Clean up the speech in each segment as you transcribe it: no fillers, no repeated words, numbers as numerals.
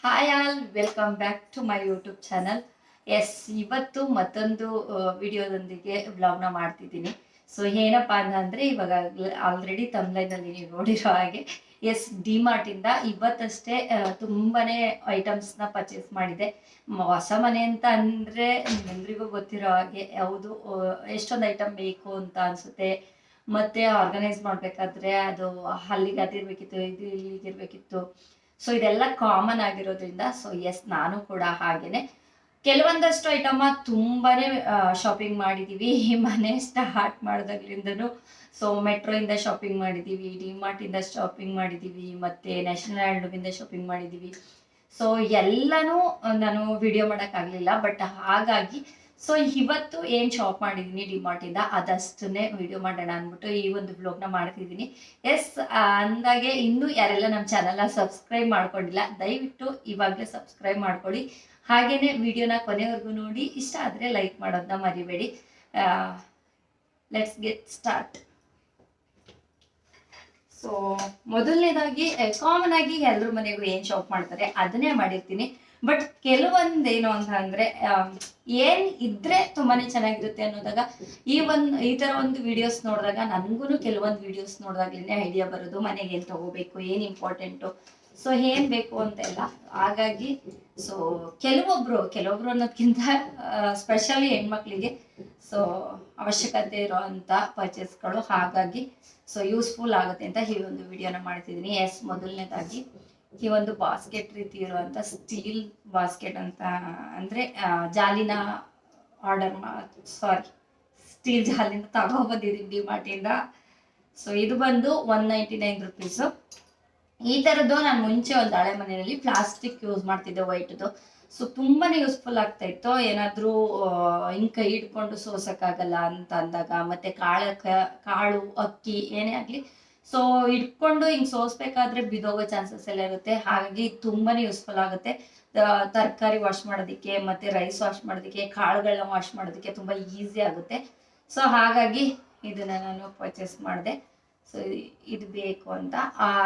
Hi all, welcome back to my YouTube channel. Yes, ಇವತ್ತು ಮತ್ತೊಂದು ವಿಡಿಯೋದೊಂದಿಗೆ ವ್ಲಾಗ್ನ ಮಾಡ್ತಿದ್ದೀನಿ. ಸೊ ಏನಪ್ಪ ಅಂತಂದರೆ, ಇವಾಗ ಆಲ್ರೆಡಿ ತಮ್ಲೈನಲ್ಲಿ ನೀವು ನೋಡಿರೋ ಹಾಗೆ ಎಸ್, ಡಿಮಾರ್ಟಿಂದ ಇವತ್ತಷ್ಟೇ ತುಂಬಾನೇ ಐಟಮ್ಸ್ನ ಪರ್ಚೇಸ್ ಮಾಡಿದೆ. ಹೊಸ ಮನೆ ಅಂತ ಅಂದರೆ ನಿಮ್ಮೆಲ್ರಿಗೂ ಗೊತ್ತಿರೋ ಹಾಗೆ ಯಾವುದು ಎಷ್ಟೊಂದು ಐಟಮ್ ಬೇಕು ಅಂತ ಅನಿಸುತ್ತೆ. ಮತ್ತೆ ಆರ್ಗನೈಸ್ ಮಾಡಬೇಕಾದ್ರೆ ಅದು ಅಲ್ಲಿಗೆ ಅದಿರಬೇಕಿತ್ತು, ಇದು ಇಲ್ಲಿಗಿರ್ಬೇಕಿತ್ತು. ಸೊ ಇದೆಲ್ಲ ಕಾಮನ್ ಆಗಿರೋದ್ರಿಂದ ಸೊ ಎಸ್, ನಾನು ಕೂಡ ಹಾಗೇನೆ ಕೆಲವೊಂದಷ್ಟು ಐಟಮ್ ತುಂಬಾನೇ ಶಾಪಿಂಗ್ ಮಾಡಿದೀವಿ. ಈ ಮನೆ ಸ್ಟಾರ್ಟ್ ಮಾಡಿದಾಗ್ಲಿಂದನು. ಸೊ ಮೆಟ್ರೋ ಇಂದ ಶಾಪಿಂಗ್ ಮಾಡಿದೀವಿ, ಡಿಮಾರ್ಟ್ ಇಂದ ಶಾಪಿಂಗ್ ಮಾಡಿದೀವಿ, ಮತ್ತೆ ನ್ಯಾಷನಲ್ ಹ್ಯಾಂಡ್ಲೂಮ್ ಇಂದ ಶಾಪಿಂಗ್ ಮಾಡಿದೀವಿ. ಸೊ ಎಲ್ಲಾನು ನಾನು ವಿಡಿಯೋ ಮಾಡೋಕ್ಕಾಗಲಿಲ್ಲ, ಬಟ್ ಹಾಗಾಗಿ ಸೊ ಇವತ್ತು ಏನು ಶಾಪ್ ಮಾಡಿದ್ದೀನಿ ಡಿಮಾರ್ಟ್ ಇಂದ ಅದಷ್ಟನ್ನೇ ವಿಡಿಯೋ ಮಾಡೋಣ ಅಂದ್ಬಿಟ್ಟು ಈ ಒಂದು ಬ್ಲಾಗ್ನ ಮಾಡ್ತಿದ್ದೀನಿ. ಎಸ್, ಅಂದಾಗೆ ಇನ್ನೂ ಯಾರೆಲ್ಲ ನಮ್ಮ ಚಾನಲ್ನ ಸಬ್ಸ್ಕ್ರೈಬ್ ಮಾಡ್ಕೊಂಡಿಲ್ಲ, ದಯವಿಟ್ಟು ಇವಾಗಲೇ ಸಬ್ಸ್ಕ್ರೈಬ್ ಮಾಡ್ಕೊಳ್ಳಿ. ಹಾಗೇನೆ ವಿಡಿಯೋನ ಕೊನೆವರೆಗೂ ನೋಡಿ, ಇಷ್ಟ ಆದರೆ ಲೈಕ್ ಮಾಡೋದನ್ನ ಮರಿಬೇಡಿ. Let's get start. ಸೊ ಮೊದಲನೇದಾಗಿ ಕಾಮನ್ ಆಗಿ ಎಲ್ಲರ ಮನೆಗೂ ಏನು ಶಾಪ್ ಮಾಡ್ತಾರೆ ಅದನ್ನೇ ಮಾಡಿರ್ತೀನಿ. ಬಟ್ ಕೆಲವೊಂದೇನು ಅಂತ ಅಂದ್ರೆ ಏನ್ ಇದ್ರೆ ತುಂಬಾನೇ ಚೆನ್ನಾಗಿರುತ್ತೆ ಅನ್ನೋದಾಗ ಈ ತರ ಒಂದು ವಿಡಿಯೋಸ್ ನೋಡಿದಾಗ ನನ್ಗೂ ಕೆಲವೊಂದು ವಿಡಿಯೋಸ್ ನೋಡಿದಾಗ್ಲೇನೆ ಐಡಿಯಾ ಬರೋದು, ಮನೆಗೆ ಏನ್ ತಗೋಬೇಕು, ಏನ್ ಇಂಪಾರ್ಟೆಂಟು, ಸೊ ಏನ್ ಬೇಕು ಅಂತೆಲ್ಲ. ಹಾಗಾಗಿ ಸೊ ಕೆಲವೊಬ್ರು ಅನ್ನೋದ್ಕಿಂತ ಸ್ಪೆಷಲಿ ಹೆಣ್ಮಕ್ಳಿಗೆ ಸೊ ಅವಶ್ಯಕತೆ ಇರೋಂಥ ಪರ್ಚೇಸ್ಗಳು, ಹಾಗಾಗಿ ಸೊ ಯೂಸ್ಫುಲ್ ಆಗುತ್ತೆ ಅಂತ ಈ ಒಂದು ವಿಡಿಯೋನ ಮಾಡ್ತಿದ್ದೀನಿ. ಎಸ್, ಮೊದಲನೇದಾಗಿ ಈ ಒಂದು ಬಾಸ್ಕೆಟ್ ರೀತಿ ಇರುವಂತ ಸ್ಟೀಲ್ ಬಾಸ್ಕೆಟ್ ಅಂತ ಅಂದ್ರೆ ಜಾಲಿನ ಸ್ಟೀಲ್ ಜಾಲಿನ ತಗೊಬಂದಿದ್ದೀನಿ ಡಿಮಾರ್ಟಿಂದ. ಸೊ ಇದು ಬಂದು 199 ರುಪೀಸ್. ಈ ತರದ್ದು ನಾನು ಮುಂಚೆ ಒಂದು ಹಳೆ ಮನೆಯಲ್ಲಿ ಪ್ಲಾಸ್ಟಿಕ್ ಯೂಸ್ ಮಾಡ್ತಿದ್ದೆ, ವೈಟ್ದು. ಸೊ ತುಂಬಾನೇ ಯೂಸ್ಫುಲ್ ಆಗ್ತಾ ಇತ್ತು. ಏನಾದ್ರೂ ಹಿಂಗ್ ಕೈ ಹಿಡ್ಕೊಂಡು ಸೋಸಕ್ಕಾಗಲ್ಲ ಅಂತ ಅಂದಾಗ, ಮತ್ತೆ ಕಾಳು ಅಕ್ಕಿ ಏನೇ ಆಗ್ಲಿ ಸೊ ಇಟ್ಕೊಂಡು ಹಿಂಗ್ ಸೋಸ್ಬೇಕಾದ್ರೆ ಬಿದೋಗೋ ಚಾನ್ಸಸ್ ಎಲ್ಲ ಇರುತ್ತೆ. ಹಾಗಾಗಿ ತುಂಬಾನೇ ಯೂಸ್ಫುಲ್ ಆಗುತ್ತೆ. ತರಕಾರಿ ವಾಶ್ ಮಾಡೋದಕ್ಕೆ, ಮತ್ತೆ ರೈಸ್ ವಾಶ್ ಮಾಡೋದಕ್ಕೆ, ಕಾಳುಗಳನ್ನ ವಾಶ್ ಮಾಡೋದಕ್ಕೆ ತುಂಬಾ ಈಸಿ ಆಗುತ್ತೆ. ಸೊ ಹಾಗಾಗಿ ಇದನ್ನ ನಾನು ಪರ್ಚೇಸ್ ಮಾಡಿದೆ. ಸೊ ಇದು ಬೇಕು ಅಂತ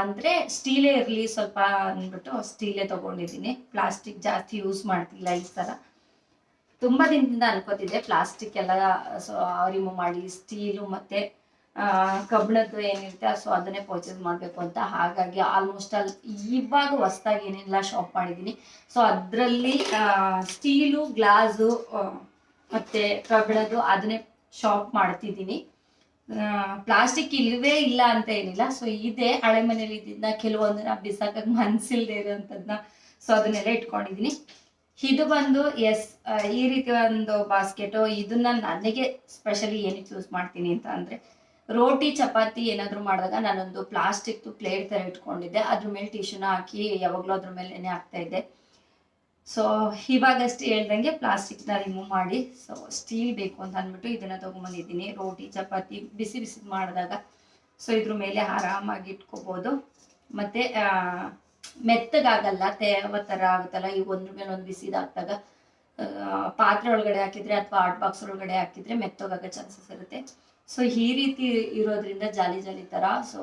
ಅಂದ್ರೆ ಸ್ಟೀಲೇ ಇರಲಿ ಸ್ವಲ್ಪ ಅಂದ್ಬಿಟ್ಟು ಸ್ಟೀಲೇ ತಗೊಂಡಿದ್ದೀನಿ. ಪ್ಲಾಸ್ಟಿಕ್ ಜಾಸ್ತಿ ಯೂಸ್ ಮಾಡ್ತಿಲ್ಲ. ಈ ತರ ತುಂಬಾ ದಿನದಿಂದ ಅನ್ಕೋತಿದ್ದೆ ಪ್ಲಾಸ್ಟಿಕ್ ಎಲ್ಲ ಸೊ ರಿಮೂವ್ ಮಾಡಿ ಸ್ಟೀಲು ಮತ್ತೆ ಕಬ್ಬಿಣದ್ದು ಏನಿರುತ್ತೆ ಸೊ ಅದನ್ನೇ ಪರ್ಚೇಸ್ ಮಾಡಬೇಕು ಅಂತ. ಹಾಗಾಗಿ ಆಲ್ಮೋಸ್ಟ್ ಇವಾಗ ಹೊಸದಾಗಿ ಏನೆಲ್ಲ ಶಾಪ್ ಮಾಡಿದ್ದೀನಿ ಸೊ ಅದರಲ್ಲಿ ಸ್ಟೀಲು, ಗ್ಲಾಸು ಮತ್ತೆ ಕಬ್ಬಿಣದ್ದು ಅದನ್ನೇ ಶಾಪ್ ಮಾಡ್ತಿದ್ದೀನಿ. ಪ್ಲಾಸ್ಟಿಕ್ ಇಲ್ಲವೇ ಇಲ್ಲ ಅಂತ ಏನಿಲ್ಲ. ಸೊ ಇದೆ, ಹಳೆ ಮನೇಲಿ ಇದ್ದಿದ್ದ ಕೆಲವೊಂದನ್ನ ಬಿಸಾಕಕ್ಕೆ ಮನ್ಸಿಲ್ದೇ ಇರೋಂಥದ್ನ ಸೊ ಅದನ್ನೆಲ್ಲ ಇಟ್ಕೊಂಡಿದ್ದೀನಿ. ಇದು ಬಂದು ಎಸ್, ಈ ರೀತಿ ಒಂದು ಬಾಸ್ಕೆಟು. ಇದನ್ನ ನನಗೆ ಸ್ಪೆಷಲಿ ಏನಕ್ಕೆ ಯೂಸ್ ಮಾಡ್ತೀನಿ ಅಂತ ಅಂದ್ರೆ, ರೋಟಿ ಚಪಾತಿ ಏನಾದ್ರು ಮಾಡಿದಾಗ ನಾನೊಂದು ಪ್ಲಾಸ್ಟಿಕ್ ಪ್ಲೇಟ್ ತರ ಇಟ್ಕೊಂಡಿದ್ದೆ, ಅದ್ರ ಮೇಲೆ ಟಿಶ್ಯೂನ ಹಾಕಿ ಯಾವಾಗ್ಲೂ ಅದ್ರ ಮೇಲೆ ನೆನೆ ಹಾಕ್ತಾ ಇದ್ದೆ. ಸೊ ಇವಾಗಷ್ಟು ಹೇಳ್ದಂಗೆ ಪ್ಲಾಸ್ಟಿಕ್ನ ರಿಮೂವ್ ಮಾಡಿ ಸೊ ಸ್ಟೀಲ್ ಬೇಕು ಅಂತ ಅಂದ್ಬಿಟ್ಟು ಇದನ್ನ ತಗೊಂಡ್ಬಂದಿದ್ದೀನಿ. ರೋಟಿ ಚಪಾತಿ ಬಿಸಿ ಬಿಸಿ ಮಾಡಿದಾಗ ಸೊ ಇದ್ರ ಮೇಲೆ ಆರಾಮಾಗಿ ಇಟ್ಕೋಬಹುದು. ಮತ್ತೆ ಮೆತ್ತಗಾಗಲ್ಲ, ತೇವ ತರ ಆಗುತ್ತಲ್ಲ, ಈಗ ಒಂದ್ರ ಮೇಲೆ ಒಂದು ಬಿಸಿದಾಗ್ದಾಗ ಪಾತ್ರೆ ಒಳಗಡೆ ಹಾಕಿದ್ರೆ ಅಥವಾ ಹಾಟ್ ಬಾಕ್ಸ್ ಒಳಗಡೆ ಹಾಕಿದ್ರೆ ಮೆತ್ತಗಾಗೋ ಚಾನ್ಸಸ್ ಇರುತ್ತೆ. ಸೊ ಈ ರೀತಿ ಇರೋದ್ರಿಂದ ಜಾಲಿ ಜಾಲಿ ತರ ಸೊ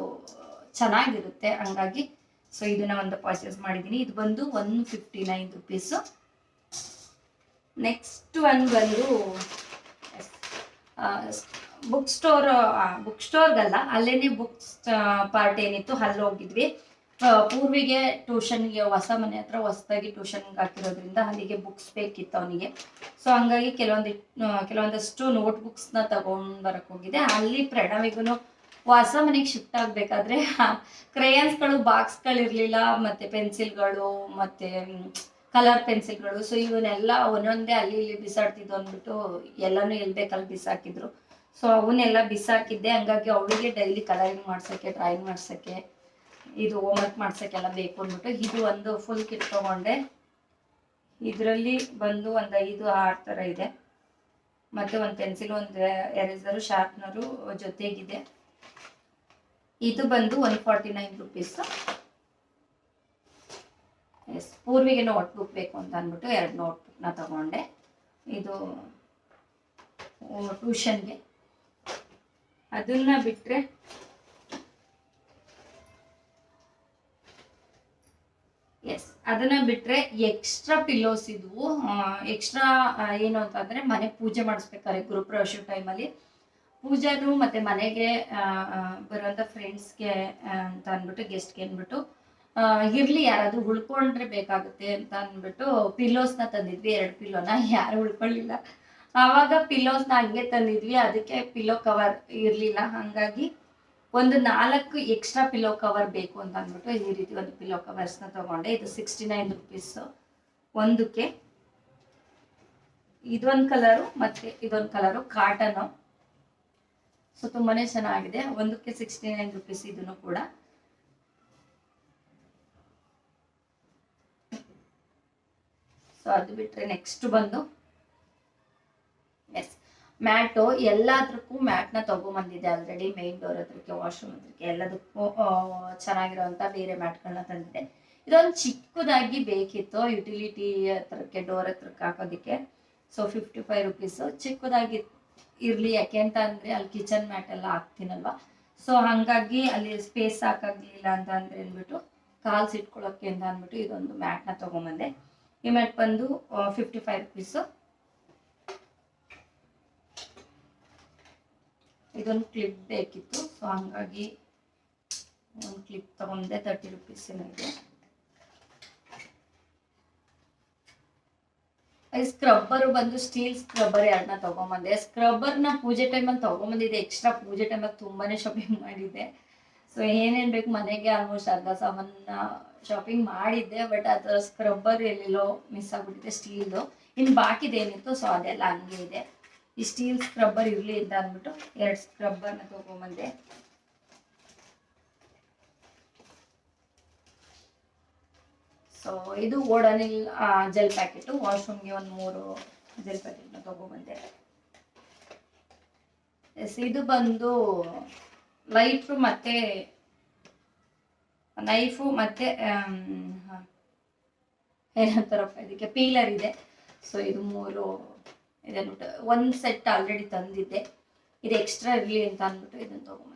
ಚೆನ್ನಾಗಿರುತ್ತೆ. ಹಂಗಾಗಿ ಸೊ ಇದನ್ನ ಒಂದು ಪರ್ಚೇಸ್ ಮಾಡಿದ್ದೀನಿ. ಇದು ಬಂದು 159 ರುಪೀಸ್. ನೆಕ್ಸ್ಟ್ ಒನ್ ಬಂದು ಬುಕ್ ಸ್ಟೋರ್ಗಲ್ಲ, ಅಲ್ಲೇನೆ ಬುಕ್ಸ್ ಪಾರ್ಟ್ ಏನಿತ್ತು ಅಲ್ಲಿ ಹೋಗಿದ್ವಿ. ಪೂರ್ವಿಗೆ ಟ್ಯೂಷನ್ಗೆ, ಹೊಸ ಮನೆ ಹತ್ರ ಹೊಸದಾಗಿ ಟ್ಯೂಷನ್ಗೆ ಹಾಕಿರೋದ್ರಿಂದ ಅಲ್ಲಿಗೆ ಬುಕ್ಸ್ ಬೇಕಿತ್ತು ಅವನಿಗೆ. ಸೊ ಹಂಗಾಗಿ ಕೆಲವೊಂದಷ್ಟು ನೋಟ್ ಬುಕ್ಸ್ನ ತಗೊಂಡ್ ಬರಕ್ ಹೋಗಿದೆ. ಅಲ್ಲಿ ಪ್ರಣವಿಗೂ ಹೊಸ ಮನೆಗೆ ಶಿಫ್ಟ್ ಆಗ್ಬೇಕಾದ್ರೆ ಕ್ರೇಯನ್ಸ್ಗಳು ಬಾಕ್ಸ್ಗಳಿರ್ಲಿಲ್ಲ, ಮತ್ತೆ ಪೆನ್ಸಿಲ್ಗಳು, ಮತ್ತೆ ಕಲರ್ ಪೆನ್ಸಿಲ್ಗಳು. ಸೊ ಇವನ್ನೆಲ್ಲ ಒಂದೊಂದೇ ಅಲ್ಲಿ ಇಲ್ಲಿ ಬಿಸಾಡ್ತಿದ್ದು ಅಂದ್ಬಿಟ್ಟು ಎಲ್ಲಾನು ಎಲ್ಬೇಕಲ್ಲಿ ಬಿಸಾಕಿದ್ರು. ಸೊ ಅವನ್ನೆಲ್ಲ ಬಿಸಾಕಿದ್ದೆ. ಹಂಗಾಗಿ ಅವಳಿಗೆ ಡೈಲಿ ಕಲರಿಂಗ್ ಮಾಡ್ಸಕ್ಕೆ, ಡ್ರಾಯಿಂಗ್ ಮಾಡ್ಸಕ್ಕೆ, ಇದು ಹೋಮ್ವರ್ಕ್ ಮಾಡ್ಸಕ್ಕೆಲ್ಲ ಬೇಕು ಅಂದ್ಬಿಟ್ಟು ಇದು ಒಂದು ಫುಲ್ ಕಿಟ್ ತಗೊಂಡೆ. ಇದರಲ್ಲಿ ಬಂದು ಒಂದು 5-6 ತರ ಇದೆ. ಮತ್ತೆ ಒಂದು ಪೆನ್ಸಿಲ್, ಒಂದು ಎರೇಸರು, ಶಾರ್ಪ್ನರು ಜೊತೆಗಿದೆ. ಇದು ಬಂದು 149 ರುಪೀಸ್. ಎಸ್, ಪೂರ್ವಿಗೆ ನೋಟ್ಬುಕ್ ಬೇಕು ಅಂತ ಅಂದ್ಬಿಟ್ಟು 2 ನೋಟ್ಬುಕ್ನ ತಗೊಂಡೆ. ಇದು ಟ್ಯೂಷನ್ಗೆ. ಅದನ್ನ ಬಿಟ್ರೆ ಎಸ್, ಅದನ್ನ ಬಿಟ್ರೆ ಎಕ್ಸ್ಟ್ರಾ ಪಿಲ್ಲೋಸ್ ಇದ್ವು. ಎಕ್ಸ್ಟ್ರಾ ಏನು ಅಂತಂದ್ರೆ ಮನೆ ಪೂಜೆ ಮಾಡಿಸ್ಬೇಕಾದ್ರೆ ಗೃಹಪ್ರವೇಶ ಟೈಮಲ್ಲಿ ಪೂಜಾರು ಮತ್ತೆ ಮನೆಗೆ ಬರುವಂತ ಫ್ರೆಂಡ್ಸ್ಗೆ ಅಂತ ಅಂದ್ಬಿಟ್ಟು ಗೆಸ್ಟ್ಗೆ ಅಂದ್ಬಿಟ್ಟು ಇರ್ಲಿ ಯಾರಾದ್ರೂ ಉಳ್ಕೊಂಡ್ರೆ ಬೇಕಾಗುತ್ತೆ ಅಂತ ಅಂದ್ಬಿಟ್ಟು ಪಿಲ್ಲೋಸ್ನ ತಂದಿದ್ವಿ. 2 ಪಿಲ್ಲೋನ ಯಾರು ಉಳ್ಕೊಳ್ಳಿಲ್ಲ. ಆವಾಗ ಪಿಲ್ಲೋಸ್ನ ಹಂಗೆ ತಂದಿದ್ವಿ, ಅದಕ್ಕೆ ಪಿಲ್ಲೋ ಕವರ್ ಇರ್ಲಿಲ್ಲ. ಹಂಗಾಗಿ ಒಂದು 4 ಎಕ್ಸ್ಟ್ರಾ ಪಿಲ್ಲೋ ಕವರ್ ಬೇಕು ಅಂತ ಅಂದ್ಬಿಟ್ಟು ಈ ರೀತಿ ಒಂದು ಪಿಲ್ಲೋ ಕವರ್ಸ್ನ ತಗೊಂಡೆ. ಇದು 69 ರುಪೀಸ್ ಒಂದಕ್ಕೆ. ಇದೊಂದು ಕಲರು ಮತ್ತೆ ಇದೊಂದು ಕಲರು ಕಾಟನ್. ಸೊ ತುಂಬಾನೇ ಚೆನ್ನಾಗಿದೆ. ಒಂದಕ್ಕೆ 69 ರುಪೀಸ್ ಇದನ್ನು ಕೂಡ. ಸೊ ಅದು ಬಿಟ್ರೆ ನೆಕ್ಸ್ಟ್ ಬಂದು ಎಸ್ ಮ್ಯಾಟು. ಎಲ್ಲದಕ್ಕೂ ಮ್ಯಾಟ್ನ ತಗೊಂಬಂದಿದೆ ಆಲ್ರೆಡಿ. ಮೇನ್ ಡೋರ್ ಹತ್ರಕ್ಕೆ, ವಾಶ್ರೂಮ್ ಹತ್ರಕ್ಕೆ, ಎಲ್ಲದಕ್ಕೂ ಚೆನ್ನಾಗಿರೋಂಥ ಬೇರೆ ಮ್ಯಾಟ್ಗಳನ್ನ ತಂದಿದೆ. ಇದೊಂದು ಚಿಕ್ಕದಾಗಿ ಬೇಕಿತ್ತು ಯುಟಿಲಿಟಿ ಹತ್ರಕ್ಕೆ, ಡೋರ್ ಹತ್ರಕ್ಕೆ ಹಾಕೋದಕ್ಕೆ. ಸೊ 55 ರುಪೀಸ್ ಚಿಕ್ಕದಾಗಿ ಇರಲಿ, ಯಾಕೆ ಅಂತ ಅಂದರೆ ಅಲ್ಲಿ ಕಿಚನ್ ಮ್ಯಾಟ್ ಎಲ್ಲ ಹಾಕ್ತೀನಲ್ವ. ಸೊ ಹಾಗಾಗಿ ಅಲ್ಲಿ ಸ್ಪೇಸ್ ಸಾಕಾಗಲಿಲ್ಲ ಅಂತ ಅಂದ್ರೆ ಅಂದ್ಬಿಟ್ಟು ಕಾಲ್ಸ್ ಇಟ್ಕೊಳ್ಳೋಕ್ಕೆ ಅಂತ ಅಂದ್ಬಿಟ್ಟು ಇದೊಂದು ಮ್ಯಾಟ್ನ ತೊಗೊಂಬಂದೆ. ಈ ಮ್ಯಾಟ್ ಬಂದು 55 ರುಪೀಸು. ಇದೊಂದು ಕ್ಲಿಪ್ ಬೇಕಿತ್ತು, ಸೊ ಹಂಗಾಗಿ ಒಂದು ಕ್ಲಿಪ್ ತಗೊಂಡೆ. 30 ರುಪೀಸ್ ಇದೆ. ಸ್ಕ್ರಬ್ಬರು ಬಂದು ಸ್ಟೀಲ್ ಸ್ಕ್ರಬ್ಬರ್ 2ನ ತಗೊಂಬಂದೆ. ಸ್ಕ್ರಬ್ಬರ್ನ ಪೂಜೆ ಟೈಮಲ್ಲಿ ತಗೊಂಬಂದಿದ್ದೆ. ಎಕ್ಸ್ಟ್ರಾ ಪೂಜೆ ಟೈಮಲ್ಲಿ ತುಂಬಾನೇ ಶಾಪಿಂಗ್ ಮಾಡಿದ್ದೆ. ಸೊ ಏನೇನು ಬೇಕು ಮನೆಗೆ ಆಲ್ಮೋಸ್ಟ್ ಅರ್ಧ ಸಾಮಾನ ಶಾಪಿಂಗ್ ಮಾಡಿದ್ದೆ. ಬಟ್ ಅದರ ಸ್ಕ್ರಬ್ಬರ್ ಎಲ್ಲೆಲ್ಲೋ ಮಿಸ್ ಆಗ್ಬಿಟ್ಟಿದೆ ಸ್ಟೀಲ್ದು. ಇನ್ನು ಬಾಕಿದೇನಿತ್ತು ಸೊ ಅದೆಲ್ಲ ಹಂಗೆ ಇದೆ. ಈ ಸ್ಟೀಲ್ ಸ್ಕ್ರಬ್ಬರ್ ಇರಲಿ ಅಂತ ಅಂದ್ಬಿಟ್ಟು 2 ಸ್ಕ್ರಬ್ಬರ್ನ ತಗೊಂಬಂದೆ. ಸೊ ಇದು ಓಡೋನಿಲ್ ಜೆಲ್ ಪ್ಯಾಕೆಟು. ವಾಶ್ರೂಮ್ಗೆ ಒಂದು 3 ಜೆಲ್ ಪ್ಯಾಕೆಟ್ನ ತಗೊಂಬಂದೆ. ಎಸ್, ಇದು ಬಂದು ಲೈಫ್ ಮತ್ತೆ ನೈಫು ಮತ್ತೆ ಏನಂತಾರಪ್ಪ ಇದಕ್ಕೆ, ಪೀಲರ್ ಇದೆ. ಸೊ ಇದು 3 ಇದೆ ಅಂದ್ಬಿಟ್ಟು ಒಂದು ಸೆಟ್ ಆಲ್ರೆಡಿ ತಂದಿದ್ದೆ. ಇದು ಎಕ್ಸ್ಟ್ರಾ ಇರಲಿ ಅಂತ ಅಂದ್ಬಿಟ್ಟು ಇದನ್ನು ತಗೊಂಬಂದೆ.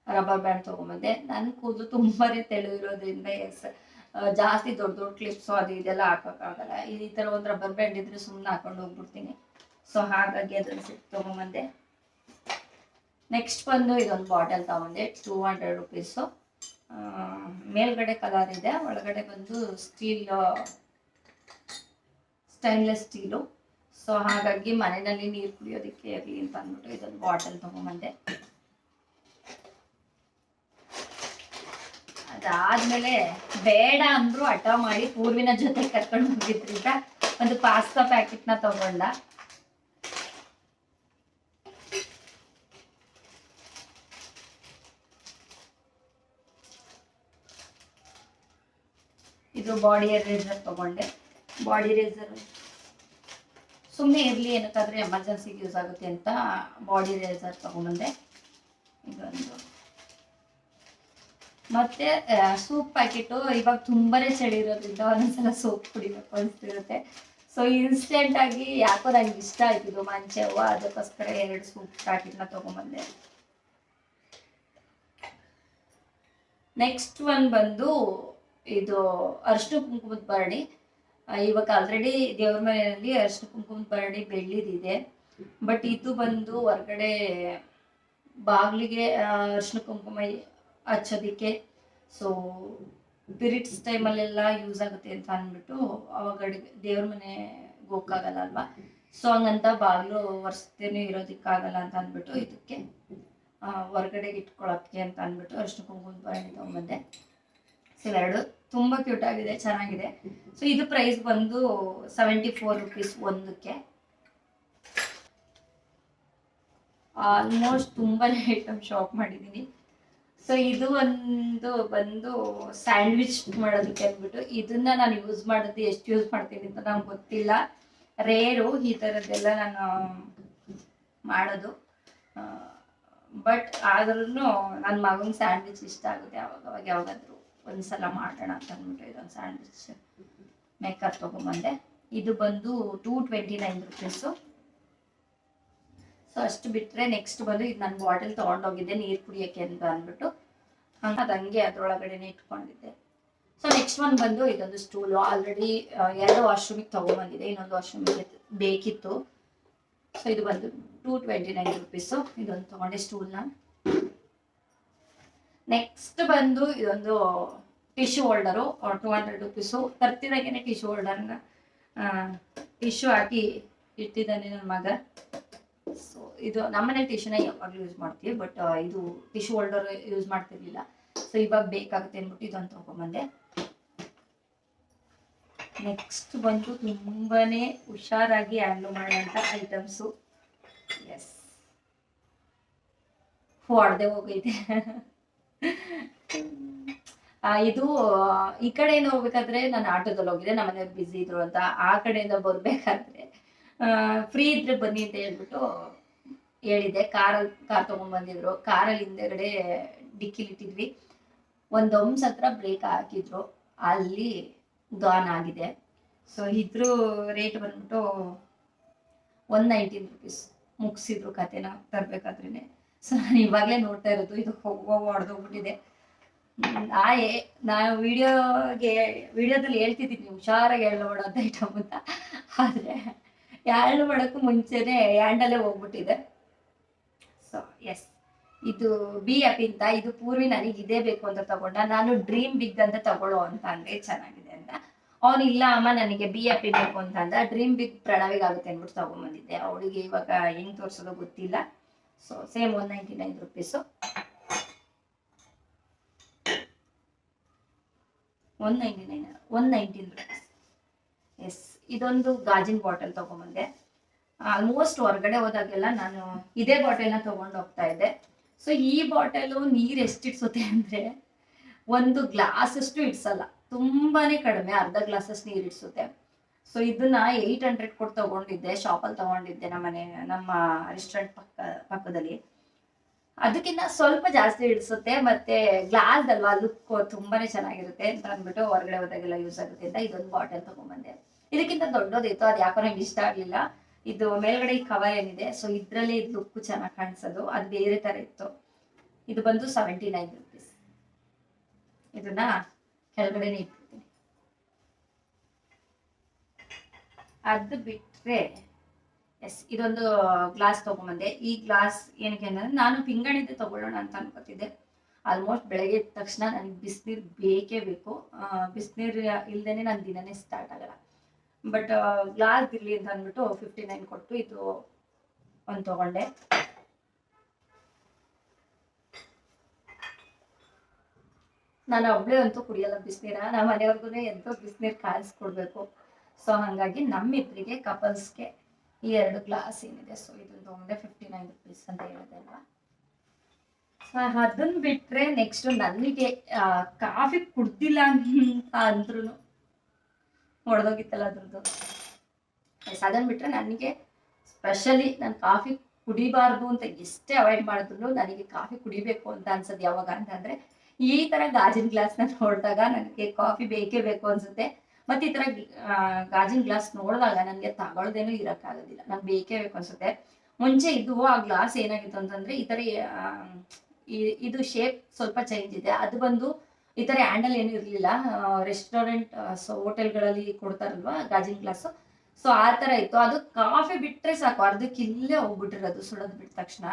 Rubber band ತಗೊಂಬಂದೆ. ನನ್ನ ಕೂದಲು ತುಂಬಾನೇ ತೆಳು ಇರೋದ್ರಿಂದ ಎಸ್ ಜಾಸ್ತಿ ದೊಡ್ಡ ದೊಡ್ಡ ಕ್ಲಿಪ್ಸು ಅದು ಇದೆಲ್ಲ ಹಾಕೋಕ್ಕಾಗಲ್ಲ. ಈ ಥರ ಒಂದು ರಬ್ಬರ್ ಬ್ಯಾಂಡ್ ಇದ್ರೆ ಸುಮ್ಮನೆ ಹಾಕೊಂಡು ಹೋಗ್ಬಿಡ್ತೀನಿ. ಸೊ ಹಾಗಾಗಿ ಅದನ್ನು ಸಿಟ್ಟು ತಗೊಂಬಂದೆ. ನೆಕ್ಸ್ಟ್ ಬಂದು ಇದೊಂದು ಬಾಟಲ್ ತಗೊಂಡೆ. 200 ರುಪೀಸು. ಮೇಲ್ಗಡೆ ಕಲರ್ ಇದೆ, ಒಳಗಡೆ ಬಂದು ಸ್ಟೈನ್ಲೆಸ್ ಸ್ಟೀಲು. ಸೊ ಹಾಗಾಗಿ ಮನೆಯಲ್ಲಿ ನೀರು ಕುಡಿಯೋದಕ್ಕೆ ಇರಲಿ ಅಂತ ಅಂದ್ಬಿಟ್ಟು ಇದೊಂದು ಬಾಟಲ್ ತಗೊಂಬಂದೆ. ಅದಾದ್ಮೇಲೆ ಬೇಡ ಅಂದ್ರು ಹಠ ಮಾಡಿ ಪೂರ್ವಿನ ಜೊತೆ ಕರ್ಕೊಂಡು ಹೋಗಿದ್ರಿಂದ ಒಂದು ಪಾಸ್ತಾ ಪ್ಯಾಕೆಟ್ನ ತಗೊಂಡ. ಇದು ಬಾಡಿ ಎರೇಸರ್ ತಗೊಂಡೆ. ಬಾಡಿ ಎರೇಸರ್ ಸುಮ್ಮನೆ ಇರಲಿ, ಏನಕ್ಕಾದ್ರೆ ಎಮರ್ಜೆನ್ಸಿಗೆ ಯೂಸ್ ಆಗುತ್ತೆ ಅಂತ ಬಾಡಿ ಎರೇಸರ್ ತಗೊಂಬಂದೆ. ಇದೊಂದು ಮತ್ತೆ ಸೂಪ್ ಪ್ಯಾಕೆಟು. ಇವಾಗ ತುಂಬಾನೇ ಚಳಿ ಇರೋದ್ರಿಂದ ಒಂದೊಂದ್ಸಲ ಸೋಪ್ ಕುಡಿಬೇಕು ಅನಿಸ್ತಿರುತ್ತೆ. ಸೊ ಇನ್ಸ್ಟೆಂಟ್ ಆಗಿ ಯಾಕೋ ನಂಗೆ ಇಷ್ಟ ಆಯ್ತಿದ್ದು ಮಂಚೆ ಹೂವು, ಅದಕ್ಕೋಸ್ಕರ 2 ಸೂಪ್ ಪ್ಯಾಕೆಟ್ನ ತಗೊಂಬಂದೆ. ನೆಕ್ಸ್ಟ್ ಒನ್ ಬಂದು ಇದು ಅರಿಶಿನ ಕುಂಕುಮದ ಭರಣಿ. ಇವಾಗ ಆಲ್ರೆಡಿ ದೇವ್ರ ಮನೆಯಲ್ಲಿ ಅರಿಶಿನ ಕುಂಕುಮದ ಭರಣಿ ಬೆಳ್ಳಿದಿದೆ. ಬಟ್ ಇದು ಬಂದು ಹೊರ್ಗಡೆ ಬಾಗಿಲಿಗೆ ಅರಿಶಿನ ಕುಂಕುಮ ಹಚ್ಚೋದಿಕ್ಕೆ, ಸೊ ಪಿರಿಯಡ್ಸ್ ಟೈಮಲ್ಲೆಲ್ಲ ಯೂಸ್ ಆಗುತ್ತೆ ಅಂತ ಅಂದ್ಬಿಟ್ಟು ಅವಾಗ ದೇವ್ರ ಮನೆಗೆ ಹೋಗಕ್ಕಾಗಲ್ಲ ಅಲ್ವಾ. ಸೊ ಹಂಗಂತ ಬಾಗಿಲು ಒರೆಸ್ದೇನೆ ಇರೋದಕ್ಕಾಗಲ್ಲ ಅಂತ ಅಂದ್ಬಿಟ್ಟು ಇದಕ್ಕೆ ಹೊರ್ಗಡೆಗೆ ಇಟ್ಕೊಳಕ್ಕೆ ಅಂತ ಅಂದ್ಬಿಟ್ಟು ಅರಿಶಿನ ಕುಂಕುಮದ ಭರಣಿ ತಗೊಂಬಂದೆ. ಸೊ 2 ತುಂಬ ಕ್ಯೂಟ್ ಆಗಿದೆ, ಚೆನ್ನಾಗಿದೆ. ಸೊ ಇದು ಪ್ರೈಸ್ ಬಂದು 74 ರುಪೀಸ್ ಒಂದಕ್ಕೆ. ಆಲ್ಮೋಸ್ಟ್ ತುಂಬಾನೇ ಐಟಮ್ ಶಾಪ್ ಮಾಡಿದ್ದೀನಿ. ಸೊ ಇದು ಒಂದು ಬಂದು ಸ್ಯಾಂಡ್ವಿಚ್ ಮಾಡೋದಕ್ಕೆ ಅಂದ್ಬಿಟ್ಟು ಇದನ್ನ ನಾನು ಯೂಸ್ ಮಾಡೋದು, ಎಷ್ಟು ಯೂಸ್ ಮಾಡ್ತೀನಿ ಅಂತ ನಂಗೆ ಗೊತ್ತಿಲ್ಲ. ರೇರು ಈ ಥರದ್ದೆಲ್ಲ ನಾನು ಮಾಡೋದು. ಬಟ್ ಆದ್ರೂ ನನ್ನ ಮಗನ ಸ್ಯಾಂಡ್ವಿಚ್ ಇಷ್ಟ ಆಗುತ್ತೆ. ಅವಾಗ ಯಾವಾಗಾದ್ರೂ ಒಂದ್ಸಲ ಮಾಡೋಣ ಅಂತ ಅಂದ್ಬಿಟ್ಟು ಇದೊಂದು ಸ್ಯಾಂಡ್ವಿಚ್ ಮೇಕರ್ ತೊಗೊಂಬಂದೆ. ಇದು ಬಂದು 229 ರುಪೀಸು. ಸೊ ಅಷ್ಟು ಬಿಟ್ಟರೆ ನೆಕ್ಸ್ಟ್ ಬಂದು ಇದು ನಾನು ಬಾಟಲ್ ತೊಗೊಂಡೋಗಿದ್ದೆ ನೀರು ಕುಡಿಯೋಕ್ಕೆ ಅಂತ ಅಂದ್ಬಿಟ್ಟು. ಅದು ಹಂಗೆ ಅದ್ರೊಳಗಡೆನೆ ಇಟ್ಕೊಂಡಿದ್ದೆ. ಸೊ ನೆಕ್ಸ್ಟ್ ಒನ್ ಬಂದು ಇದೊಂದು ಸ್ಟೂಲು. ಆಲ್ರೆಡಿ 2 ವಾಶ್ರೂಮಿಗೆ ತಗೊಂಡ್ಬಂದಿದೆ, ಇನ್ನೊಂದು ವಾಶ್ರೂಮಿಗೆ ಬೇಕಿತ್ತು. ಸೊ ಇದು ಬಂದು 229 ರುಪೀಸು. ಇದೊಂದು ತಗೊಂಡೆ ಸ್ಟೂಲ್ನ. ನೆಕ್ಸ್ಟ್ ಬಂದು ಇದೊಂದು ಟಿಶ್ಯೂ ಹೋಲ್ಡರು 200 ರುಪೀಸು. ತರ್ತಿದಾಗೇನೆ ಟಿಶ್ಯೂ ಹೋಲ್ಡರ್ನ ಟಿಶ್ಯೂ ಹಾಕಿ ಇಟ್ಟಿದ್ದಾನೆ ನನ್ನ ಮಗ. ಸೊ ಇದು ನಮ್ಮನೆ ಟಿಶ್ಯೂನ ಯಾವಾಗಲೂ ಯೂಸ್ ಮಾಡ್ತೀವಿ, ಬಟ್ ಇದು ಟಿಶ್ಯೂ ಹೋಲ್ಡರ್ ಯೂಸ್ ಮಾಡ್ತಿರ್ಲಿಲ್ಲ. ಸೊ ಇವಾಗ ಬೇಕಾಗುತ್ತೆ ಅಂದ್ಬಿಟ್ಟು ಇದೊಂದು ತಗೊಂಡ್ಬಂದೆ. ನೆಕ್ಸ್ಟ್ ಬಂದು ತುಂಬಾನೇ ಹುಷಾರಾಗಿ ಹ್ಯಾಂಡಲ್ ಮಾಡುವಂತ ಐಟಮ್ಸು. ಎಸ್, ಹೊಡೆದೇ ಹೋಗೈತೆ. ಇದು ಈ ಕಡೆಯಿಂದ ಹೋಗ್ಬೇಕಾದ್ರೆ ನಾನು ಆಟೋದಲ್ಲಿ ಹೋಗಿದ್ದೆ, ನಮ್ಮ ಮನೆಯವ್ರು ಬ್ಯುಸಿ ಇದ್ರು ಅಂತ. ಆ ಕಡೆಯಿಂದ ಬರ್ಬೇಕಾದ್ರೆ ಫ್ರೀ ಇದ್ರೆ ಬನ್ನಿ ಅಂತ ಹೇಳ್ಬಿಟ್ಟು ಹೇಳಿದೆ. ಕಾರ್ ತಗೊಂಡ್ ಬಂದಿದ್ರು. ಕಾರಲ್ಲಿ ಹಿಂದೆಗಡೆ ಡಿಕ್ಕಿಲಿಟ್ಟಿದ್ವಿ. ಒಂದು ಹಂಸ ಹತ್ರ ಬ್ರೇಕ್ ಹಾಕಿದ್ರು, ಅಲ್ಲಿ ಗಾನ್ ಆಗಿದೆ. ಸೊ ಇದ್ರ ರೇಟ್ ಬಂದ್ಬಿಟ್ಟು 119 ರುಪೀಸ್. ಮುಗಿಸಿದ್ರು ಕತೆನ ತರ್ಬೇಕಾದ್ರೇನೆ. ಸೊ ನಾನು ಇವಾಗಲೇ ನೋಡ್ತಾ ಇರೋದು, ಇದು ಹೊಡೆದೋಗ್ಬಿಟ್ಟಿದೆ. ನಾನು ವಿಡಿಯೋದಲ್ಲಿ ಹೇಳ್ತಿದ್ದೀನಿ ಹುಷಾರಾಗಿ ಹ್ಯಾಂಡಲ್ ಮಾಡೋಂಥ ಐಟಮ್ ಅಂತ. ಆದರೆ ಹ್ಯಾಂಡಲ್ ಮಾಡೋಕ್ಕೂ ಮುಂಚೆನೆ ಹ್ಯಾಂಡಲ್ಲೇ ಹೋಗ್ಬಿಟ್ಟಿದೆ. ಸೊ ಎಸ್, ಇದು ಬಿ ಹ್ಯಾಪಿ ಅಂತ. ಇದು ಪೂರ್ವಿ ನನಗೆ ಇದೇ ಬೇಕು ಅಂತ ತಗೊಂಡ. ನಾನು ಡ್ರೀಮ್ ಬಿಗ್ ಅಂತ ತಗೊಳ್ಳೋ ಅಂತ ಅಂದ್ರೆ ಚೆನ್ನಾಗಿದೆ ಅಂತ. ಅವನು ಇಲ್ಲ ಅಮ್ಮ ನನಗೆ ಬಿ ಹ್ಯಾಪಿ ಬೇಕು ಅಂತ ಅಂದ. ಡ್ರೀಮ್ ಬಿಗ್ ಪ್ರಣವಿಗೆ ಆಗುತ್ತೆ ಅಂದ್ಬಿಟ್ಟು ತಗೊಂಡ್ಬಂದಿದ್ದೆ. ಅವಳಿಗೆ ಇವಾಗ ಹೆಂಗ್ ತೋರಿಸೋದೋ ಗೊತ್ತಿಲ್ಲ. So same 199 rupees. 119 rupees. Yes, ಇದೊಂದು ಗಾಜಿನ ಬಾಟಲ್ ತಗೊಂಡ್ಬಂದೆ. ಆಲ್ಮೋಸ್ಟ್ ಹೊರಗಡೆ ಹೋದಾಗೆಲ್ಲ ನಾನು ಇದೇ ಬಾಟಲ್ನ ತಗೊಂಡು ಹೋಗ್ತಾ ಇದ್ದೆ. ಸೊ ಈ ಬಾಟಲು ನೀರು ಎಷ್ಟು ಇಡ್ಸುತ್ತೆ ಅಂದ್ರೆ ಒಂದು ಗ್ಲಾಸ್ ಅಷ್ಟು ಇಡ್ಸಲ್ಲ, ತುಂಬಾನೇ ಕಡಿಮೆ, ಅರ್ಧ ಗ್ಲಾಸ್ ಅಷ್ಟು ನೀರು ಇಡ್ಸುತ್ತೆ. ಸೊ ಇದನ್ನ 800 ಕೊಟ್ಟು ತಗೊಂಡಿದ್ದೆ, ಶಾಪಲ್ಲಿ ತಗೊಂಡಿದ್ದೆ ನಮ್ಮ ರೆಸ್ಟೋರೆಂಟ್ ಪಕ್ಕದಲ್ಲಿ. ಅದಕ್ಕಿಂತ ಸ್ವಲ್ಪ ಜಾಸ್ತಿ ಇಡಿಸುತ್ತೆ, ಮತ್ತೆ ಗ್ಲಾಸ್ ಅಲ್ವಾ ಲುಕ್ ತುಂಬಾನೇ ಚೆನ್ನಾಗಿರುತ್ತೆ ಅಂತ ಅಂದ್ಬಿಟ್ಟು ಹೊರಗಡೆ ಹೋದಾಗೆಲ್ಲ ಯೂಸ್ ಆಗುತ್ತೆ ಅಂತ ಇದೊಂದು ಬಾಟಲ್ ತಗೊಂಡ್ಬಂದೆ. ಇದಕ್ಕಿಂತ ದೊಡ್ಡದಿತ್ತು, ಅದು ಯಾಕೋ ನಂಗೆ ಇಷ್ಟ ಆಗ್ಲಿಲ್ಲ. ಇದು ಮೇಲ್ಗಡೆ ಈ ಕವರ್ ಏನಿದೆ, ಸೊ ಇದ್ರಲ್ಲಿ ಇದು ಲುಕ್ ಚೆನ್ನಾಗಿ ಕಾಣಿಸೋದು, ಅದು ಬೇರೆ ತರ ಇತ್ತು. ಇದು ಬಂದು 79 ರುಪೀಸ್. ಇದನ್ನ ಕೆಳಗಡೆನೆ ಇಟ್ಬಿಡ್ತೀನಿ. ಅದು ಬಿಟ್ರೆ ಎಸ್, ಇದೊಂದು ಗ್ಲಾಸ್ ತಗೊಂಬಂದೆ. ಈ ಗ್ಲಾಸ್ ಏನಕ್ಕೆ ಅಂದ್ರೆ ನಾನು ಪಿಂಗಾಣಿದೆ ತಗೊಳ್ಳೋಣ ಅಂತ ಅನ್ಕೋತಿದ್ದೆ. ಆಲ್ಮೋಸ್ಟ್ ಬೆಳಗ್ಗೆ ಎದ್ದ ತಕ್ಷಣ ನನಗೆ ಬಿಸಿನೀರು ಬೇಕೇ ಬೇಕು. ಬಿಸಿನೀರು ಇಲ್ದೇನೆ ನನ್ನ ದಿನನೇ ಸ್ಟಾರ್ಟ್ ಆಗಲ್ಲ. ಬಟ್ ಗ್ಲಾಸ್ ಇರ್ಲಿ ಅಂತ ಅಂದ್ಬಿಟ್ಟು 59 ಕೊಟ್ಟು ಇದು ಒಂದು ತಗೊಂಡೆ. ನಾನು ಒಬ್ಳೆ ಅಂತೂ ಕುಡಿಯಲ್ಲ ಬಿಸಿನೀರ, ನಮ್ಮ ಮನೆಯವ್ರಿಗೂ ಎಂತೋ ಬಿಸಿನೀರು ಕಾಯಿಸ್ಕೊಡ್ಬೇಕು. ಸೊ ಹಾಗಾಗಿ ನಮ್ಮಿಬ್ಬರಿಗೆ ಕಪಲ್ಸ್ಗೆ ಈ 2 ಗ್ಲಾಸ್ ಏನಿದೆ, ಸೊ ಇದನ್ನು ತಗೊಂಡೆ 59 ರುಪೀಸ್ ಅಂತ ಹೇಳಿದೆ ಅಲ್ವಾ. ಅದನ್ನ ಬಿಟ್ರೆ ನೆಕ್ಸ್ಟ್ ನನಗೆ ಕಾಫಿ ಕುಡ್ದಿಲ್ಲ ಅಂತ ಅಂದ್ರೂ ಹೊಡೆದೋಗಿತ್ತಲ್ಲ ಅದ್ರದ್ದು. ಅದನ್ನ ಬಿಟ್ರೆ ನನಗೆ ಸ್ಪೆಷಲಿ ನಾನು ಕಾಫಿ ಕುಡಿಬಾರ್ದು ಅಂತ ಎಷ್ಟೇ ಅವಾಯ್ಡ್ ಮಾಡಿದ್ರು ನನಗೆ ಕಾಫಿ ಕುಡಿಬೇಕು ಅಂತ ಅನ್ಸೋದು ಯಾವಾಗ ಅಂತಂದ್ರೆ ಈ ತರ ಗಾಜಿನ ಗ್ಲಾಸ್ನ ನೋಡಿದಾಗ ನನಗೆ ಕಾಫಿ ಬೇಕೇ ಬೇಕು ಅನ್ಸುತ್ತೆ. ಮತ್ತೆ ಈ ತರ ಗಾಜಿನ ಗ್ಲಾಸ್ ನೋಡಿದಾಗ ನನಗೆ ತಗೊಳ್ದೇನು ಇರಕ್ಕಾಗೋದಿಲ್ಲ, ನಂಗೆ ಬೇಕೇ ಬೇಕು ಅನ್ಸುತ್ತೆ. ಮುಂಚೆ ಇದು ಆ ಗ್ಲಾಸ್ ಏನಾಗಿತ್ತು ಅಂತಂದ್ರೆ ಈ ತರ ಇದು ಶೇಪ್ ಸ್ವಲ್ಪ ಚೇಂಜ್ ಇದೆ. ಅದು ಬಂದು ಈ ತರ ಹ್ಯಾಂಡಲ್ ಏನು ಇರ್ಲಿಲ್ಲ. ರೆಸ್ಟೋರೆಂಟ್ ಹೋಟೆಲ್ಗಳಲ್ಲಿ ಕೊಡ್ತಾರಲ್ವಾ ಗಾಜಿನ ಗ್ಲಾಸು, ಸೊ ಆ ತರ ಇತ್ತು. ಅದು ಕಾಫಿ ಬಿಟ್ರೆ ಸಾಕು ಅರ್ಧಕ್ಕೆ ಇಲ್ಲೇ ಹೋಗ್ಬಿಟ್ಟಿರೋದು ಸುಡೋದು ಬಿಟ್ಟ ತಕ್ಷಣ.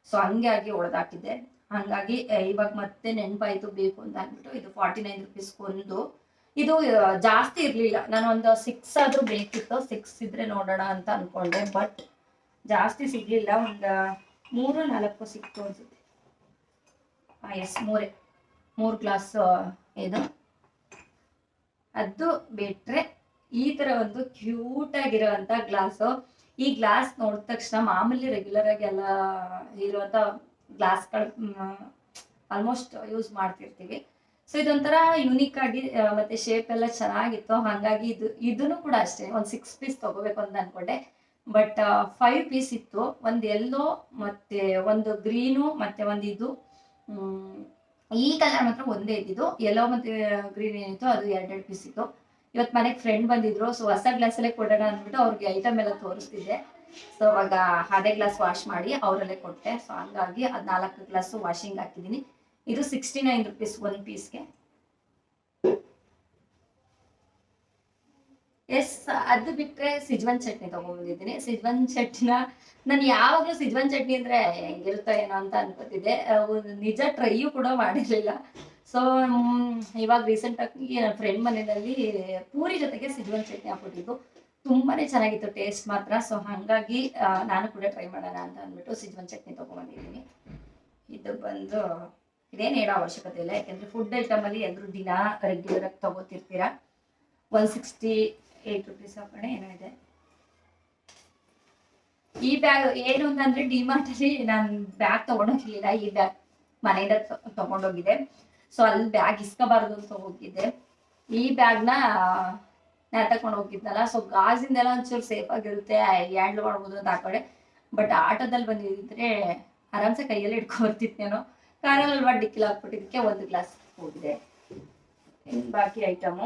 ಸೊ ಹಂಗಾಗಿ ಹೊಡೆದಾಕಿದ್ದೆ. ಹಂಗಾಗಿ ಇವಾಗ ಮತ್ತೆ ನೆನಪಾಯ್ತು ಬೇಕು ಅಂತ ಅಂದ್ಬಿಟ್ಟು ಇದು 49 ರುಪೀಸ್ ಒಂದು. ಇದು ಜಾಸ್ತಿ ಇರ್ಲಿಲ್ಲ, ನಾನು ಒಂದು 6 ಆದ್ರೂ ಬೇಕಿತ್ತು. 6 ಇದ್ರೆ ನೋಡೋಣ ಅಂತ ಅನ್ಕೊಂಡೆ, ಬಟ್ ಜಾಸ್ತಿ ಸಿಗ್ಲಿಲ್ಲ. ಒಂದು 3-4 ಸಿಕ್ತು ಅನ್ಸುತ್ತೆ. ಎಸ್, 3 ಗ್ಲಾಸ್ ಇದು. ಅದು ಬಿಟ್ರೆ ಈ ತರ ಒಂದು ಕ್ಯೂಟ್ ಆಗಿರುವಂತ ಗ್ಲಾಸು. ಈ ಗ್ಲಾಸ್ ನೋಡಿದ ತಕ್ಷಣ ಮಾಮೂಲಿ ರೆಗ್ಯುಲರ್ ಆಗಿ ಎಲ್ಲ ಇರುವಂತ ಗ್ಲಾಸ್ಗಳು ಆಲ್ಮೋಸ್ಟ್ ಯೂಸ್ ಮಾಡ್ತಿರ್ತೀವಿ. ಸೊ ಇದೊಂಥರ ಯುನಿಕ್ ಆಗಿ ಮತ್ತೆ ಶೇಪ್ ಎಲ್ಲ ಚೆನ್ನಾಗಿತ್ತು. ಹಾಗಾಗಿ ಇದನ್ನು ಕೂಡ ಅಷ್ಟೇ ಒಂದು 6 ಪೀಸ್ ತಗೋಬೇಕು ಅಂತ ಅನ್ಕೊಂಡೆ, ಬಟ್ 5 ಪೀಸ್ ಇತ್ತು. ಒಂದು ಎಲ್ಲೋ ಮತ್ತೆ ಒಂದು ಗ್ರೀನು ಮತ್ತೆ ಒಂದು ಇದು ಈ ಕಲರ್ ಮಾತ್ರ ಒಂದೇ ಇದ್ದಿದ್ದು. ಎಲ್ಲೋ ಮತ್ತೆ ಗ್ರೀನ್ ಏನಿತ್ತು ಅದು 2 ಪೀಸ್ ಇತ್ತು. ಇವತ್ತು ಮನೆಗೆ ಫ್ರೆಂಡ್ ಬಂದಿದ್ರು, ಸೊ ಹೊಸ ಗ್ಲಾಸಲ್ಲೇ ಕೊಡೋಣ ಅಂದ್ಬಿಟ್ಟು ಅವ್ರಿಗೆ ಐಟಮ್ ಎಲ್ಲ ತೋರಿಸ್ತಿದ್ದೆ. ಸೊ ಅವಾಗ ಅದೇ ಗ್ಲಾಸ್ ವಾಶ್ ಮಾಡಿ ಅವರಲ್ಲೇ ಕೊಟ್ಟೆ. ಸೊ ಹಂಗಾಗಿ ಅದು 4 ಗ್ಲಾಸು ವಾಷಿಂಗ್ ಹಾಕಿದ್ದೀನಿ. ಇದು 69 ರುಪೀಸ್ ಒಂದು ಪೀಸ್ಗೆ. ಎಸ್, ಅದು ಬಿಟ್ಟರೆ ಸಿಜ್ವನ್ ಚಟ್ನಿ ತೊಗೊಂಡ್ಬಂದಿದ್ದೀನಿ. ಸಿಜ್ವನ್ ಚಟ್ನಿನ ನಾನು ಯಾವಾಗಲೂ ಸಿಜ್ವನ್ ಚಟ್ನಿ ಅಂದರೆ ಹೆಂಗಿರುತ್ತೋ ಏನೋ ಅಂತ ಅನ್ಕೋತಿದ್ದೆ. ನಿಜ ಟ್ರೈಯೂ ಕೂಡ ಮಾಡಿರಲಿಲ್ಲ. ಸೊ ಇವಾಗ ರೀಸೆಂಟಾಗಿ ನನ್ನ ಫ್ರೆಂಡ್ ಮನೆಯಲ್ಲಿ ಪೂರಿ ಜೊತೆಗೆ ಸಿಜ್ವನ್ ಚಟ್ನಿ ಹಾಕ್ಬಿಟ್ಟಿದ್ದು. ತುಂಬಾ ಚೆನ್ನಾಗಿತ್ತು ಟೇಸ್ಟ್ ಮಾತ್ರ. ಸೊ ಹಾಗಾಗಿ ನಾನು ಕೂಡ ಟ್ರೈ ಮಾಡೋಣ ಅಂತ ಅಂದ್ಬಿಟ್ಟು ಸಿಜ್ವನ್ ಚಟ್ನಿ ತೊಗೊಂಡ್ಬಂದಿದ್ದೀನಿ. ಇದು ಬಂದು ಇದೇನು ಹೇಳೋ ಅವಶ್ಯಕತೆ ಇಲ್ಲ, ಯಾಕೆಂದರೆ ಫುಡ್ ಐಟಮಲ್ಲಿ ಎಲ್ಲರೂ ದಿನ ರೆಗ್ಯುಲರಾಗಿ ತೊಗೋತಿರ್ತೀರ. 168 ರುಪೀಸ್ ಕಡೆ ಏನೋ ಇದೆ. ಈ ಬ್ಯಾಗ್ ಏನು ಅಂತಂದರೆ ಡಿಮಾರ್ಟಲ್ಲಿ ನಾನು ಬ್ಯಾಗ್ ತೊಗೊಂಡೋಗಿರ್ಲಿಲ್ಲ, ಈ ಬ್ಯಾಗ್ ಮನೆಯಿಂದ ತೊಗೊಂಡೋಗಿದೆ. ಸೊ ಅಲ್ಲಿ ಬ್ಯಾಗ್ ಇಸ್ಕೋಬಾರ್ದು ಅಂತ ಹೋಗಿದ್ದೆ. ಈ ಬ್ಯಾಗ್ನ ನಾನು ತಗೊಂಡು ಹೋಗಿದ್ನಲ್ಲ, ಸೊ ಗಾಜಿಂದೆಲ್ಲ ಒಂಚೂರು ಸೇಫ್ ಆಗಿರುತ್ತೆ, ಹ್ಯಾಂಡ್ಲ್ ಮಾಡ್ಬೋದು ಅಂತ ಆ ಕಡೆ. ಬಟ್ ಆಟೋದಲ್ಲಿ ಬಂದಿದ್ದರೆ ಆರಾಮ್ಸೆ ಕೈಯಲ್ಲಿ ಇಟ್ಕೊಬರ್ತಿತ್ತೇನೋ. ಕಾರಲ್ಲಿ ಡಿಕ್ಕಿಲ್ ಹಾಕ್ಬಿಟ್ಟಿದ್ದಕ್ಕೆ ಒಂದು ಗ್ಲಾಸ್ ಹೋಗಿದೆ. ಇನ್ನು ಬಾಕಿ ಐಟಮು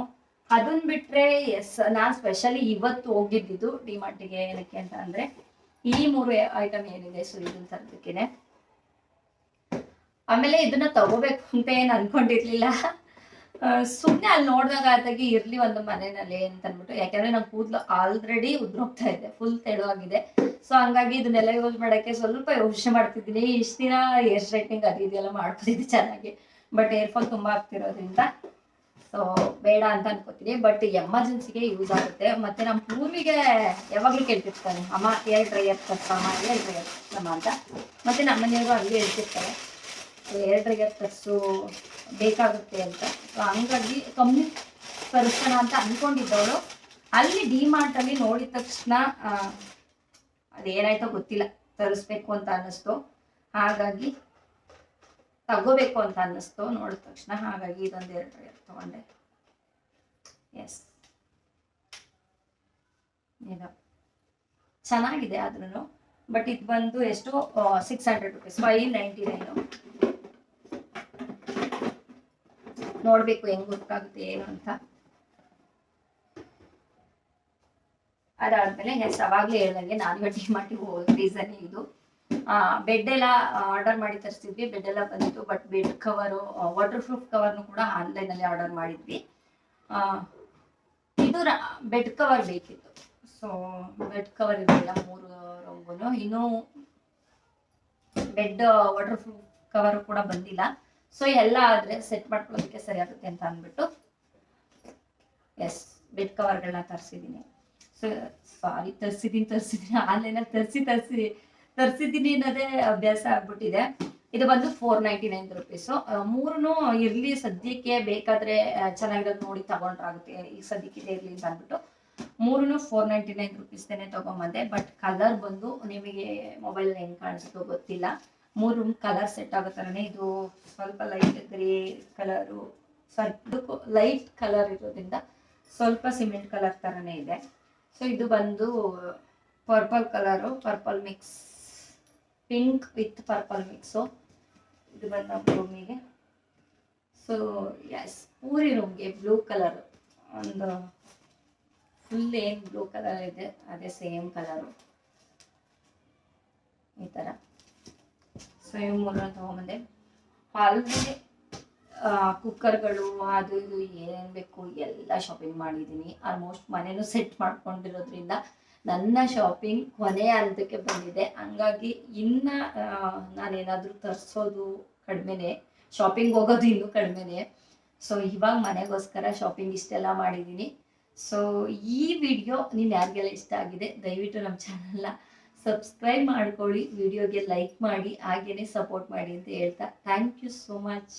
ಅದನ್ನ ಬಿಟ್ಟರೆ ಎಸ್, ನಾನು ಸ್ಪೆಷಲಿ ಇವತ್ತು ಹೋಗಿದ್ದಿದ್ದು ಡಿಮಾರ್ಟಿಗೆ. ಏನಕ್ಕೆ ಅಂತ ಅಂದರೆ ಈ 3 ಐಟಮ್ ಏನಿದೆ, ಸೊ ಇದನ್ನ ತರಬೇಕೇನೆ. ಆಮೇಲೆ ಇದನ್ನ ತಗೋಬೇಕು ಅಂತ ಏನು ಅನ್ಕೊಂಡಿರ್ಲಿಲ್ಲ, ಸುಮ್ಮನೆ ಅಲ್ಲಿ ನೋಡಿದಾಗ ಆದಾಗಿ ಇರಲಿ ಒಂದು ಮನೆಯಲ್ಲಿ ಅಂತ ಅಂದ್ಬಿಟ್ಟು. ಯಾಕೆಂದರೆ ನಮ್ಮ ಕೂದಲು ಆಲ್ರೆಡಿ ಉದ್ರೋಗ್ತಾ ಇದೆ, ಫುಲ್ ತೆಳುವಾಗಿದೆ. ಸೊ ಹಂಗಾಗಿ ಇದನ್ನೆಲ್ಲ ಯೂಸ್ ಮಾಡೋಕ್ಕೆ ಸ್ವಲ್ಪ ಯೋಚನೆ ಮಾಡ್ತಿದ್ದೀನಿ. ಇಷ್ಟು ದಿನ ಹೇರ್ ಸ್ಟ್ರೈಟ್ನಿಂಗ್ ಅದು ಇದೆಲ್ಲ ಮಾಡ್ತಿದ್ದೆ ಚೆನ್ನಾಗಿ, ಬಟ್ ಹೇರ್ ಫಾಲ್ ತುಂಬ ಆಗ್ತಿರೋದ್ರಿಂದ ಸೊ ಬೇಡ ಅಂತ ಅನ್ಕೋತೀನಿ. ಬಟ್ ಎಮರ್ಜೆನ್ಸಿಗೆ ಯೂಸ್ ಆಗುತ್ತೆ. ಮತ್ತು ನಮ್ಮ ಪೂರ್ವಿಗೆ ಯಾವಾಗಲೂ ಕೇಳ್ತಿರ್ತಾನೆ, ಅಮ್ಮ ಏರ್ ಡ್ರೈಯರ್ ತರ್ಸಮ್ಮ, ಏರ್ ಡ್ರೈಯರ್ ತರ್ಸಮ್ಮ ಅಂತ. ಮತ್ತು ನಮ್ಮನೆಯವರು ಹಂಗೆ ಹೇಳ್ತಿರ್ತಾರೆ, ಏರ್ ಡ್ರೈಯರ್ ತರಿಸು ಬೇಕಾಗುತ್ತೆ ಅಂತ. ಸೊ ಹಂಗಾಗಿ ಕಮ್ಮಿ ತರಿಸೋಣ ಅಂತ ಅಂದ್ಕೊಂಡಿದ್ದವಳು ಅಲ್ಲಿ ಡಿಮಾರ್ಟಲ್ಲಿ ನೋಡಿದ ತಕ್ಷಣ ಅದೇನಾಯ್ತೋ ಗೊತ್ತಿಲ್ಲ, ತರಿಸ್ಬೇಕು ಅಂತ ಅನ್ನಿಸ್ತು. ಹಾಗಾಗಿ ತಗೋಬೇಕು ಅಂತ ಅನ್ನಿಸ್ತು ನೋಡಿದ ತಕ್ಷಣ. ಹಾಗಾಗಿ ಇದೊಂದು 2 ಡ್ರೈಯರ್ ತಗೊಂಡೆ. ಎಸ್, ಇದು ಚೆನ್ನಾಗಿದೆ ಆದ್ರೂ. ಬಟ್ ಇದು ಬಂದು ಎಷ್ಟು 600 ರುಪೀಸ್, 599. ನೋಡ್ಬೇಕು ಹೆಂಗ್ ಗೊತ್ತಾಗುತ್ತೆ ಏನು ಅಂತ. ಅದಾದ್ಮೇಲೆ ಎಸ್, ಅವಾಗಲೇ ಹೇಳ್ದಂಗೆ ನಾನು ಡಿಮಾರ್ಟಿಗೆ ಹೋಗೋ ರೀಸನ್ ಇದು. ಬೆಡ್ ಎಲ್ಲ ಆರ್ಡರ್ ಮಾಡಿ ತರಿಸಿದ್ವಿ, ಬೆಡ್ ಎಲ್ಲ ಬಂದಿತ್ತು. But bed cover, water proof ಕವರ್ನು ಕೂಡ ಆನ್ಲೈನಲ್ಲಿ ಆರ್ಡರ್ ಮಾಡಿದ್ವಿ. ಇದು ಬೆಡ್ ಕವರ್ ಬೇಕಿತ್ತು. ಸೊ ಬೆಡ್ ಕವರ್ ಇರಲಿಲ್ಲ 3 ರೂಮ್ಗೂ. ಇನ್ನೂ ಬೆಡ್ ವಾಟರ್ ಪ್ರೂಫ್ ಕವರು ಕೂಡ ಬಂದಿಲ್ಲ. ಸೊ ಎಲ್ಲ ಆದರೆ ಸೆಟ್ ಮಾಡ್ಕೊಳ್ಳೋದಕ್ಕೆ ಸರಿ ಆಗುತ್ತೆ ಅಂತ ಅಂದ್ಬಿಟ್ಟು ಎಸ್, ಬೆಡ್ ಕವರ್ಗಳನ್ನ ತರಿಸಿದ್ದೀನಿ. ಸೊ ಸಾರಿ, ತರಿಸಿದ್ದೀನಿ ಆನ್ಲೈನಲ್ಲಿ ತರಿಸಿದ್ದೀನಿ ಅನ್ನೋದೇ ಅಭ್ಯಾಸ ಆಗ್ಬಿಟ್ಟಿದೆ. ಇದು ಬಂದು 499 ರುಪೀಸು. 3 ಇರಲಿ ಸದ್ಯಕ್ಕೆ, ಬೇಕಾದರೆ ಚೆನ್ನಾಗಿರೋದು ನೋಡಿ ತಗೊಂಡ್ರಾಗುತ್ತೆ, ಈಗ ಸದ್ಯಕ್ಕೆ ಇದೆ ಇರಲಿ ಅಂತ ಅಂದ್ಬಿಟ್ಟು 3 499 ರುಪೀಸ್ದೇನೆ ತೊಗೊಂಬಂದೆ. ಬಟ್ ಕಲರ್ ಬಂದು ನಿಮಗೆ ಮೊಬೈಲ್ ಹೆಂಗೆ ಕಾಣಿಸುತ್ತೋ ಗೊತ್ತಿಲ್ಲ, 3 ಕಲರ್ ಸೆಟ್ ಆಗೋ ಥರನೇ. ಇದು ಸ್ವಲ್ಪ ಲೈಟ್ ಗ್ರೇ ಕಲರು, ಇದಕ್ಕೂ ಲೈಟ್ ಕಲರ್ ಇರೋದ್ರಿಂದ ಸ್ವಲ್ಪ ಸಿಮೆಂಟ್ ಕಲರ್ ಥರನೇ ಇದೆ. ಸೊ ಇದು ಬಂದು purple colour, purple mix, pink with purple mix. ಇದು ಬಂದು ನಮ್ಮ ರೂಮಿಗೆ. ಸೊ ಎಸ್, ಪೂರಿ ರೂಮ್ಗೆ ಬ್ಲೂ ಕಲರ್, ಒಂದು ಫುಲ್ ಏನು ಬ್ಲೂ ಕಲರ್ ಇದೆ ಅದೇ ಸೇಮ್ ಕಲರು ಈ ಥರ. ಸೊ ಇವು 3 ತೊಗೊಂಬಂದೆ. ಆಲ್ರೆಡಿ ಕುಕ್ಕರ್ಗಳು ಅದು ಇದು ಏನೇನು ಬೇಕು ಎಲ್ಲ ಶಾಪಿಂಗ್ ಮಾಡಿದ್ದೀನಿ. ಆಲ್ಮೋಸ್ಟ್ ಮನೇನೂ ಸೆಟ್ ಮಾಡ್ಕೊಂಡಿರೋದ್ರಿಂದ ನನ್ನ ಶಾಪಿಂಗ್ ಕೊನೆಯ ಹಂತಕ್ಕೆ ಬಂದಿದೆ. ಹಂಗಾಗಿ ಇನ್ನು ನಾನೇನಾದರೂ ತರಿಸೋದು ಕಡಿಮೆನೇ, ಶಾಪಿಂಗ್ ಹೋಗೋದು ಇನ್ನೂ ಕಡಿಮೆನೇ. ಸೊ ಇವಾಗ ಮನೆಗೋಸ್ಕರ ಶಾಪಿಂಗ್ ಇಷ್ಟೆಲ್ಲ ಮಾಡಿದ್ದೀನಿ. ಸೊ ಈ ವಿಡಿಯೋ ನೀನು ಯಾರಿಗೆಲ್ಲ ಇಷ್ಟ ಆಗಿದೆ ದಯವಿಟ್ಟು ನಮ್ಮ ಚಾನಲ್ನ ಸಬ್ಸ್ಕ್ರೈಬ್ ಮಾಡ್ಕೊಳ್ಳಿ, ವಿಡಿಯೋಗೆ ಲೈಕ್ ಮಾಡಿ, ಹಾಗೇನೆ ಸಪೋರ್ಟ್ ಮಾಡಿ ಅಂತ ಹೇಳ್ತಾ ಥ್ಯಾಂಕ್ ಯು ಸೋ ಮಚ್.